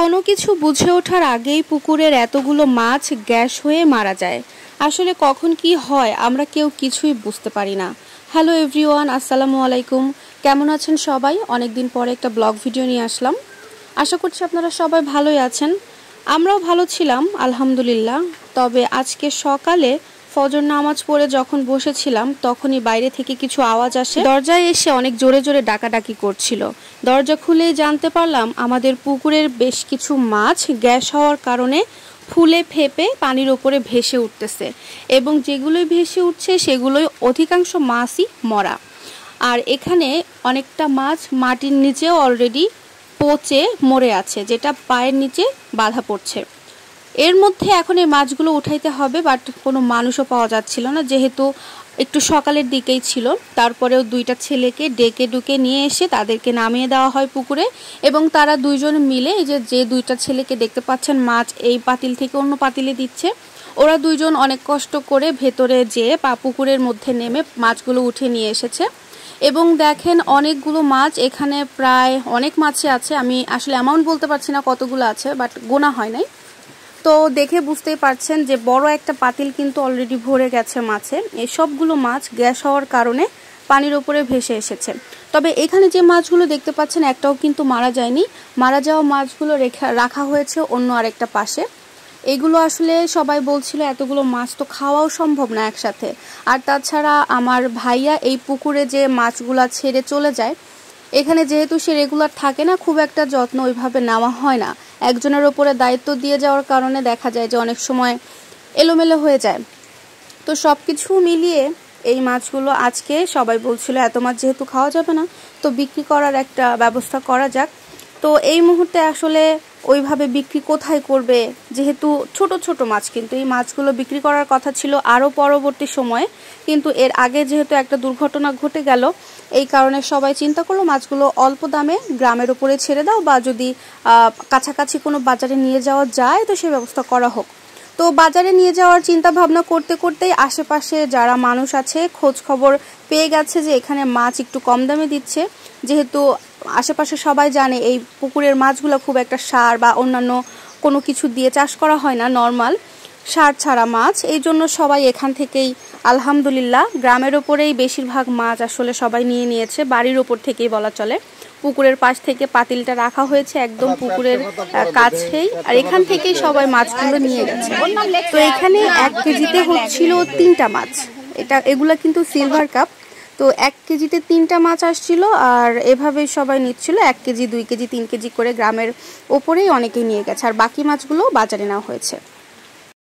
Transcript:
কোনো কিছু বুঝে ওঠার আগেই পুকুরের এতগুলো মাছ গ্যাস হয়ে মারা যায়। আসলে কখন কি হয় আমরা কেউ কিছুই বুঝতে পারি না। হ্যালো এভরিওয়ান, আসসালামু আলাইকুম। কেমন আছেন সবাই? অনেকদিন পরে একটা ব্লগ ভিডিও নিয়ে আসলাম। আশা করছি আপনারা সবাই ভালোই আছেন। আমরাও ভালো ছিলাম আলহামদুলিল্লাহ। তবে আজকে সকালে ফজর নামাজ পড়ে যখন বসেছিলাম তখনই বাইরে থেকে কিছু আওয়াজ আসে। দরজায় এসে অনেক জোরে জোরে ডাকাডাকি করছিল। দরজা খুলেই জানতে পারলাম আমাদের পুকুরের বেশ কিছু মাছ গ্যাস হওয়ার কারণে ফুলে ফেপে পানির ওপরে ভেসে উঠতেছে, এবং যেগুলোই ভেসে উঠছে সেগুলোই অধিকাংশ মাছই মরা। আর এখানে অনেকটা মাছ মাটির নিচেও অলরেডি পচে মরে আছে, যেটা পায়ের নিচে বাধা পড়ছে। এর মধ্যে এখন এই মাছগুলো উঠাইতে হবে, বাট কোনো মানুষও পাওয়া যাচ্ছিল না, যেহেতু একটু সকালের দিকেই ছিল। তারপরেও দুইটা ছেলেকে ডেকে ডুকে নিয়ে এসে তাদেরকে নামিয়ে দেওয়া হয় পুকুরে, এবং তারা দুইজন মিলে এই যে দুইটা ছেলেকে দেখতে পাচ্ছেন মাছ এই পাতিল থেকে অন্য পাতিলে দিচ্ছে, ওরা দুইজন অনেক কষ্ট করে ভেতরে যেয়ে পুকুরের মধ্যে নেমে মাছগুলো উঠে নিয়ে এসেছে। এবং দেখেন অনেকগুলো মাছ এখানে, প্রায় অনেক মাছই আছে। আমি আসলে অ্যামাউন্ট বলতে পারছি না কতগুলো আছে, বাট গোনা হয় নাই। তো দেখে বুঝতেই পারছেন যে বড় একটা পাতিল কিন্তু অলরেডি ভরে গেছে মাছে। এই সবগুলো মাছ গ্যাস হওয়ার কারণে পানির উপরে ভেসে এসেছে। তবে এখানে যে মাছগুলো দেখতে পাচ্ছেন একটাও কিন্তু মারা যায়নি। মারা যাওয়া মাছগুলো রাখা হয়েছে অন্য আরেকটা পাশে। এগুলো আসলে সবাই বলছিল এতগুলো মাছ তো খাওয়াও সম্ভব না একসাথে। আর তাছাড়া আমার ভাইয়া এই পুকুরে যে মাছগুলা ছেড়ে চলে যায়, এখানে যেহেতু সে রেগুলার থাকে না, খুব একটা যত্ন ওইভাবে নেওয়া হয় না। একজনের ওপরে দায়িত্ব দিয়ে যাওয়ার কারণে দেখা যায় যে অনেক সময় এলোমেলো হয়ে যায়। তো সব কিছু মিলিয়ে এই মাছগুলো আজকে সবাই বলছিল এত মাছ যেহেতু খাওয়া যাবে না, তো বিক্রি করার একটা ব্যবস্থা করা যাক। তো এই মুহূর্তে আসলে ওইভাবে বিক্রি কোথায় করবে, যেহেতু ছোট ছোট মাছ, কিন্তু এই মাছগুলো বিক্রি করার কথা ছিল আরও পরবর্তী সময়ে, কিন্তু এর আগে যেহেতু একটা দুর্ঘটনা ঘটে গেল, এই কারণে সবাই চিন্তা করলো মাছগুলো অল্প দামে গ্রামের উপরে ছেড়ে দাও, বা যদি কাছাকাছি কোনো বাজারে নিয়ে যাওয়া যায় তো সে ব্যবস্থা করা হোক। তো বাজারে নিয়ে যাওয়ার চিন্তা ভাবনা করতে করতেই আশেপাশে যারা মানুষ আছে খোঁজ খবর পেয়ে গেছে যে এখানে মাছ একটু কম দামে দিচ্ছে। যেহেতু আশেপাশে সবাই জানে এই পুকুরের মাছগুলো খুব একটা সার বা অন্যান্য কোনো কিছু দিয়ে চাষ করা হয় না, নর্মাল সার ছাড়া মাছ, এই জন্য সবাই এখান থেকেই আলহামদুলিল্লাহ গ্রামের ওপরেই বেশিরভাগ মাছ আসলে সবাই নিয়ে নিয়েছে, বাড়ির ওপর থেকেই বলা চলে। পুকুরের পাশ থেকে পাতিলটা রাখা হয়েছে একদম পুকুরের কাছেই, আর এখান থেকেই সবাই মাছগুলো নিয়ে গেছে। তো এখানে 1 কেজিতে হচ্ছিল 3টা মাছ। এগুলা কিন্তু সিলভার কাপ। তো 1 কেজিতে 3টা মাছ আসছিল, আর এভাবেই সবাই নিচ্ছিল 1 কেজি 2 কেজি 3 কেজি করে। গ্রামের ওপরেই অনেকেই নিয়ে গেছে, আর বাকি মাছগুলো বাজারে নেওয়া হয়েছে।